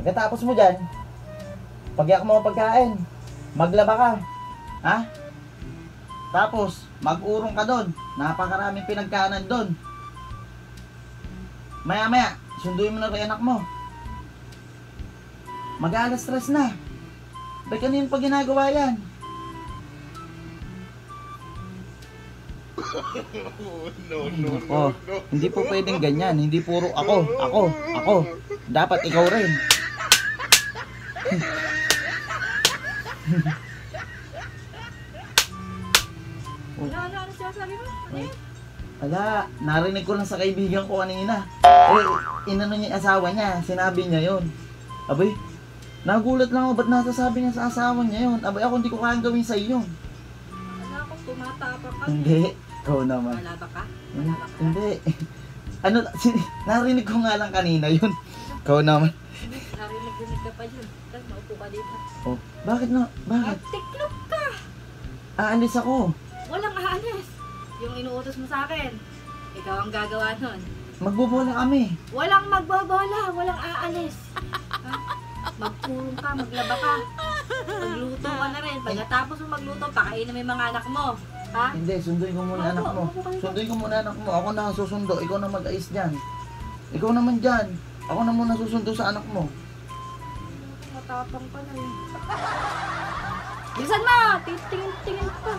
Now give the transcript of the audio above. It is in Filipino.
Pagkatapos mo dyan, pagyak mo ang pagkain, maglaba ka. Ha? Tapos, mag-urong ka doon. Napakaraming pinagkaanan doon. Maya-maya, sunduin mo na rin anak mo. Mag-alas stress na. Ba't kanino pa ginagawa yan? Oh, hindi po pwedeng ganyan. Hindi puro ako. Dapat ikaw rin. Ano sinasabi mo? Ano yun? Ala, narinig ko lang sa kaibigan ko kanina. Inano niya yung asawa niya. Sinabi niya yun. Abay, nagulat lang ako. Ba't nasasabi niya sa asawa niya yun? Abay, ako hindi ko kayang gawin sa iyo. Wala akong tumatapang ka. Hindi. Ikaw naman. Wala ba ka? Hindi. Ano, narinig ko nga lang kanina yun. Ikaw naman. Narinig ka pa yun. Tapos maupo ka dito. Oh, bakit na? Bakit? Tiklop ka! Aalis ako. Walang aalis. Yung inuutos mo sa akin, ikaw ang gagawa nun. Magbobola kami. Walang magbabola, walang aalis. Ha? Magpulong ka, maglaba ka. Magluto ka na rin. Pagkatapos mo magluto, pakainin mo yung mga anak mo. Ha? Hindi, sunduin ko muna anak mo. Sunduin ko muna anak mo. Ako na ang susundo. Ikaw na mag-ayos dyan. Ikaw naman dyan. Ako na muna susundo sa anak mo. Matapang ka na yun. Bilisan mo! Tingin pa.